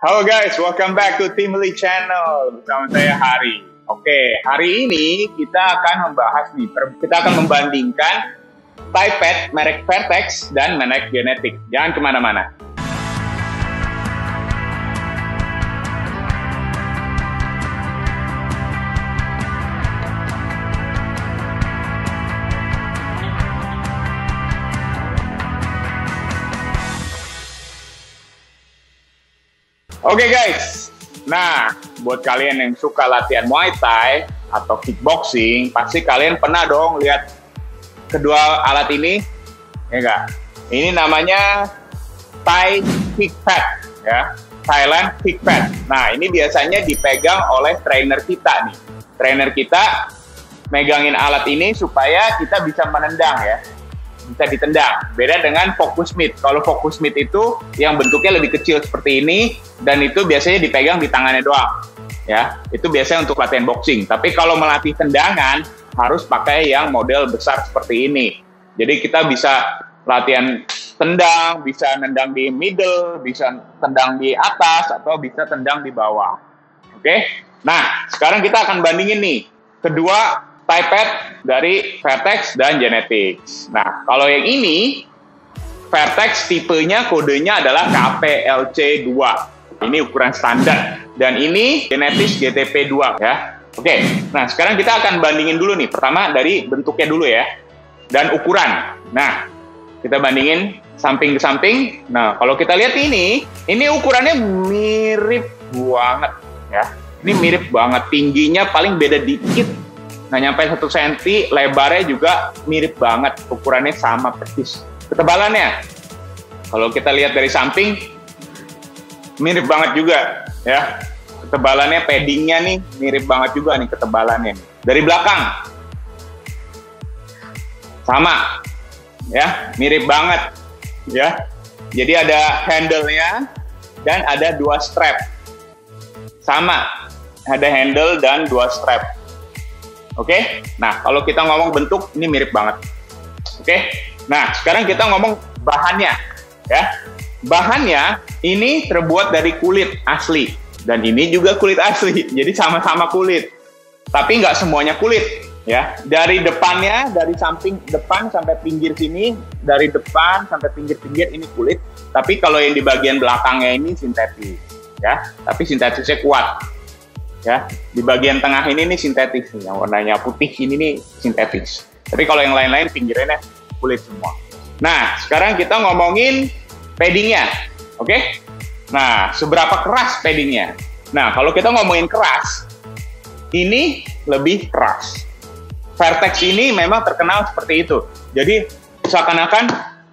Halo guys, welcome back to Timely Channel bersama saya Hari. Oke, hari ini kita akan membandingkan ThighPad merek Vertex dan merek Genetix. Jangan kemana-mana. Oke guys, nah buat kalian yang suka latihan Muay Thai atau kickboxing, pasti kalian pernah dong lihat kedua alat ini, ya enggak? Ini namanya Thai Kickpad, ya, Thailand Kickpad. Nah ini biasanya dipegang oleh trainer kita nih. Trainer kita megangin alat ini supaya kita bisa menendang ya. Bisa ditendang. Beda dengan focus mitt. Kalau focus mitt itu yang bentuknya lebih kecil seperti ini dan itu biasanya dipegang di tangannya doang. Ya, itu biasanya untuk latihan boxing. Tapi kalau melatih tendangan harus pakai yang model besar seperti ini. Jadi kita bisa latihan tendang, bisa nendang di middle, bisa tendang di atas atau bisa tendang di bawah. Oke. Nah, sekarang kita akan bandingin nih kedua ThighPad dari Vertex dan Genetix. Nah, kalau yang ini, Vertex tipenya kodenya adalah KPLC2. Ini ukuran standar. Dan ini Genetix GTP2 ya. Oke, nah sekarang kita akan bandingin dulu nih. Pertama dari bentuknya dulu ya. Dan ukuran. Nah, kita bandingin samping ke samping. Nah, kalau kita lihat ini ukurannya mirip banget ya. Ini mirip banget. Tingginya paling beda dikit. Nah, nyampe 1 cm, lebarnya juga mirip banget, ukurannya sama persis. Ketebalannya, kalau kita lihat dari samping, mirip banget juga, ya. Ketebalannya, paddingnya nih, mirip banget juga nih ketebalannya. Dari belakang, sama, ya, mirip banget, ya. Jadi ada handle-nya dan ada 2 strap, sama, ada handle dan 2 strap. Oke, nah kalau kita ngomong bentuk ini mirip banget. Oke, nah sekarang kita ngomong bahannya, ya. Bahannya ini terbuat dari kulit asli dan ini juga kulit asli, jadi sama-sama kulit. Tapi nggak semuanya kulit, ya. Dari depannya, dari samping depan sampai pinggir sini, dari depan sampai pinggir-pinggir ini kulit. Tapi kalau yang di bagian belakangnya ini sintetis, ya. Tapi sintetisnya kuat. Ya, di bagian tengah ini nih sintetis, yang warnanya putih ini nih sintetis. Tapi kalau yang lain-lain pinggirannya kulit semua. Nah, sekarang kita ngomongin paddingnya, oke? Nah, seberapa keras paddingnya? Nah, kalau kita ngomongin keras, ini lebih keras. Vertex ini memang terkenal seperti itu. Jadi, seakan-akan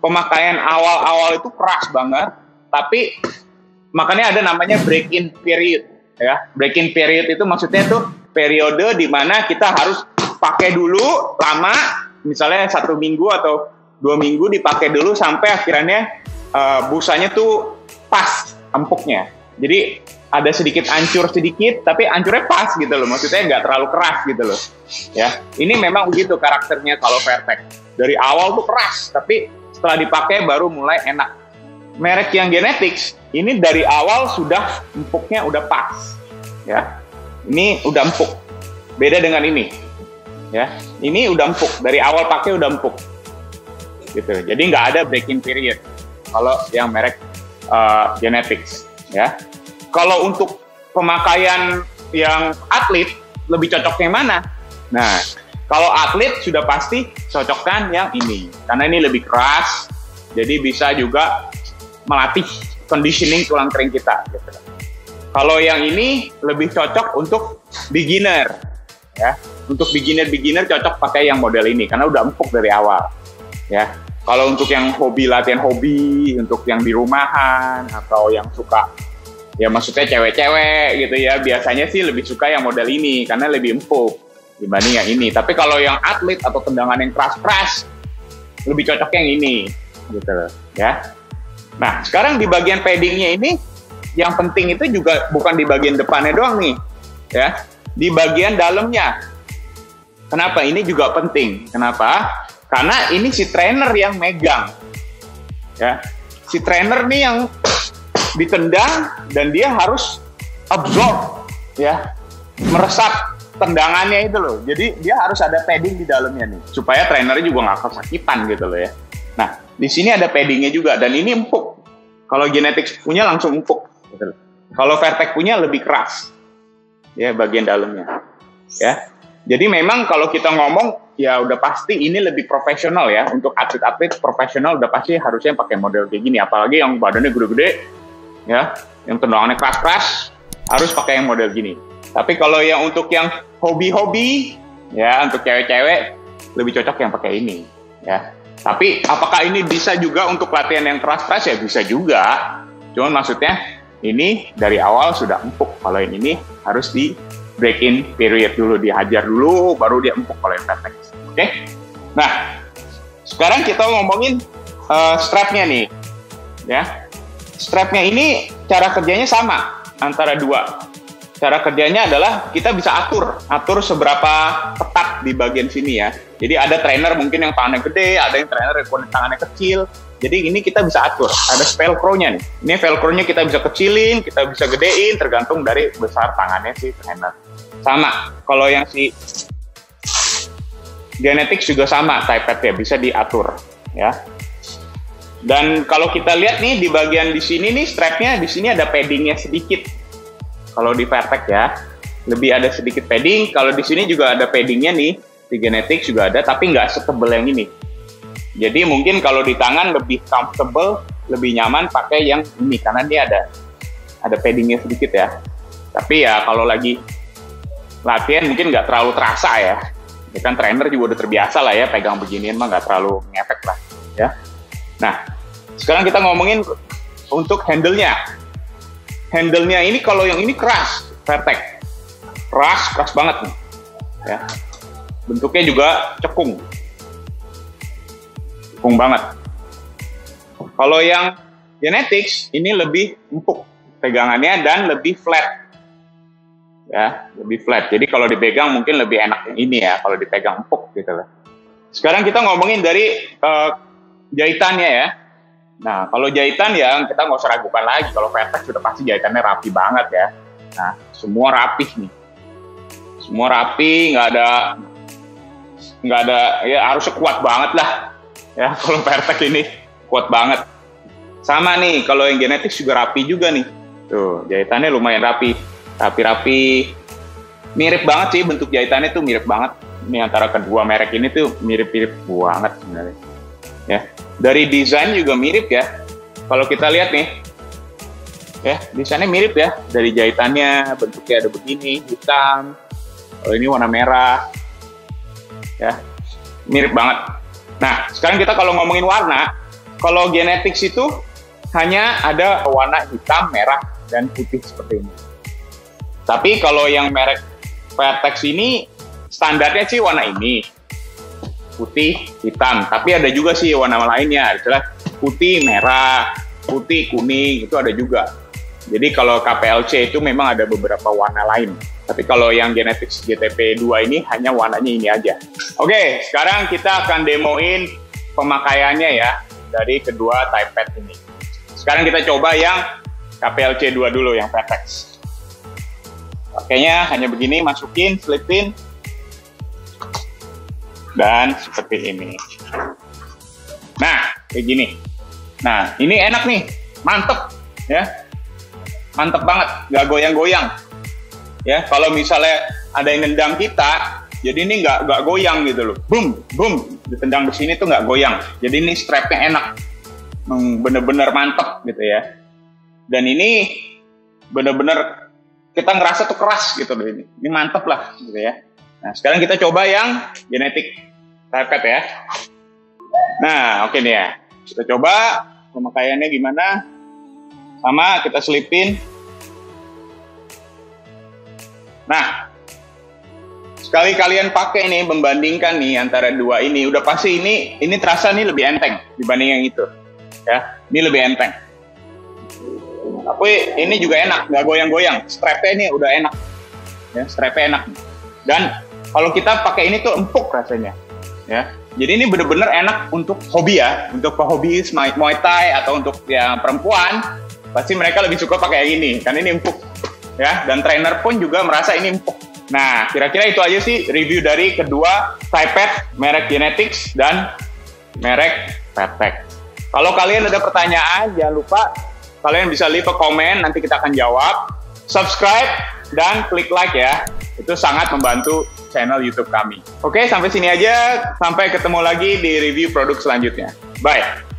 pemakaian awal-awal itu keras banget, tapi makanya ada namanya break-in period. Ya, break-in period itu maksudnya tuh periode di mana kita harus pakai dulu lama, misalnya 1 minggu atau 2 minggu dipakai dulu sampai akhirnya busanya tuh pas empuknya. Jadi ada sedikit ancur sedikit, tapi ancurnya pas gitu loh, maksudnya nggak terlalu keras gitu loh. Ya, ini memang begitu karakternya kalau Vertex. Dari awal tuh keras, tapi setelah dipakai baru mulai enak. Merek yang Genetix ini dari awal sudah empuknya udah pas, ya. Ini udah empuk, beda dengan ini, ya. Ini udah empuk dari awal pakai udah empuk, gitu. Jadi nggak ada break-in period kalau yang merek Genetix, ya. Kalau untuk pemakaian yang atlet lebih cocok yang mana? Nah, kalau atlet sudah pasti cocokkan yang ini karena ini lebih keras, jadi bisa juga melatih conditioning tulang kering kita. Gitu. Kalau yang ini lebih cocok untuk beginner, ya. Untuk beginner cocok pakai yang model ini karena udah empuk dari awal, ya. Kalau untuk yang hobi latihan hobi, untuk yang di rumahan atau yang suka, ya maksudnya cewek-cewek gitu ya, biasanya sih lebih suka yang model ini karena lebih empuk dibanding yang ini. Tapi kalau yang atlet atau tendangan yang keras-keras, lebih cocok yang ini, gitu, ya. Nah, sekarang di bagian paddingnya ini, yang penting itu juga bukan di bagian depannya doang nih, ya, di bagian dalamnya. Kenapa? Ini juga penting. Kenapa? Karena ini si trainer yang megang, ya. Si trainer nih yang ditendang dan dia harus absorb, ya, meresap tendangannya itu loh. Jadi dia harus ada padding di dalamnya nih, supaya trainernya juga nggak kesakitan gitu loh ya. Nah, di sini ada paddingnya juga, dan ini empuk. Kalau Genetics punya langsung empuk. Gitu loh. Kalau Vertec punya lebih keras, ya, bagian dalamnya. Ya, jadi memang kalau kita ngomong, ya udah pasti ini lebih profesional ya. Untuk atlet-atlet profesional udah pasti harusnya pakai model kayak gini. Apalagi yang badannya gede-gede, ya, yang tendangannya keras-keras, harus pakai yang model gini. Tapi kalau yang untuk yang hobi-hobi, ya, untuk cewek-cewek, lebih cocok yang pakai ini, ya. Tapi apakah ini bisa juga untuk latihan yang keras-keras? Ya bisa juga. Cuman maksudnya ini dari awal sudah empuk. Kalau yang ini harus di break-in period dulu, dihajar dulu, baru dia empuk kalau yang Vertec. Oke? Nah, sekarang kita ngomongin strapnya nih, ya. Strapnya ini cara kerjanya sama antara dua. Cara kerjanya adalah kita bisa atur seberapa ketat di bagian sini ya. Jadi ada trainer mungkin yang tangannya gede, ada yang trainer yang tangannya kecil. Jadi ini kita bisa atur. Ada velcro-nya nih. Ini velcro-nya kita bisa kecilin, kita bisa gedein, tergantung dari besar tangannya si trainer. Sama, kalau yang si Genetics juga sama, type pad ya, bisa diatur ya. Dan kalau kita lihat nih di bagian di sini nih, strapnya di sini ada paddingnya sedikit. Kalau di Vertec ya, lebih ada sedikit padding. Kalau di sini juga ada paddingnya nih, di Genetics juga ada, tapi nggak setebal yang ini. Jadi mungkin kalau di tangan lebih comfortable, lebih nyaman pakai yang ini karena dia ada paddingnya sedikit ya. Tapi ya kalau lagi latihan mungkin nggak terlalu terasa ya. Ya kan trainer juga udah terbiasa lah ya pegang beginian mah nggak terlalu ngefek lah ya. Nah sekarang kita ngomongin untuk handle-nya. Handle-nya ini kalau yang ini keras, Vertec. Keras banget nih. Ya. Bentuknya juga cekung banget. Kalau yang Genetics ini lebih empuk pegangannya dan lebih flat. Ya, lebih flat. Jadi kalau dipegang mungkin lebih enak yang ini ya, kalau dipegang empuk gitu lah. Sekarang kita ngomongin dari jahitannya ya. Nah, kalau jahitan ya kita nggak usah ragukan lagi. Kalau Vertec sudah pasti jahitannya rapi banget ya. Nah, semua rapih nih. Semua rapi, nggak ada ya harusnya kuat banget lah. Ya, kalau Vertec ini kuat banget. Sama nih, kalau yang Genetics juga rapi juga nih. Tuh, jahitannya lumayan rapi. Rapi-rapi. Mirip banget sih bentuk jahitannya tuh mirip banget. Ini antara kedua merek ini tuh mirip-mirip banget sebenarnya. Ya, dari desain juga mirip ya. Kalau kita lihat nih, ya desainnya mirip ya. Dari jahitannya bentuknya ada begini, hitam. Kalau ini warna merah. Ya, mirip banget. Nah, sekarang kita kalau ngomongin warna, kalau Genetics itu hanya ada warna hitam, merah, dan putih seperti ini. Tapi kalau yang merek Vertec ini standarnya sih warna ini, putih, hitam. Tapi ada juga sih warna lainnya, adalah putih, merah, putih, kuning, itu ada juga. Jadi kalau KPLC itu memang ada beberapa warna lain. Tapi kalau yang Genetics GTP 2 ini hanya warnanya ini aja. Oke, sekarang kita akan demoin pemakaiannya ya dari kedua type pad ini. Sekarang kita coba yang KPLC 2 dulu, yang Vertec. Pakainya hanya begini, masukin, selipin, dan seperti ini. Nah, kayak gini. Nah, ini enak nih, mantep ya. Mantep banget, nggak goyang-goyang. Ya, kalau misalnya ada yang nendang kita, jadi ini nggak goyang gitu loh. Boom, boom, ditendang di sini tuh nggak goyang. Jadi ini strapnya enak, bener-bener mantep gitu ya. Dan ini bener-bener kita ngerasa tuh keras gitu loh ini. Ini mantep lah gitu ya. Nah, sekarang kita coba yang Genetics type pad ya. Nah, oke nih ya. Kita coba pemakaiannya gimana. Sama, kita selipin. Nah, sekali kalian pakai nih, membandingkan nih antara dua ini, udah pasti ini terasa nih lebih enteng dibanding yang itu. Ya, ini lebih enteng. Tapi ini juga enak, nggak goyang-goyang. Strapnya ini udah enak. Ya, strapnya enak. Dan kalau kita pakai ini tuh empuk rasanya. Ya, jadi ini bener-bener enak untuk hobi ya, untuk pehobi Muay Thai atau untuk yang perempuan. pasti mereka lebih suka pakai yang ini, karena ini empuk. Ya, dan trainer pun juga merasa ini empuk. Nah, kira-kira itu aja sih review dari kedua ThighPad merek Genetics dan merek Petek. Kalau kalian ada pertanyaan, jangan lupa kalian bisa leave a comment, nanti kita akan jawab. Subscribe dan klik like ya, itu sangat membantu channel YouTube kami. Oke, sampai sini aja. Sampai ketemu lagi di review produk selanjutnya. Bye.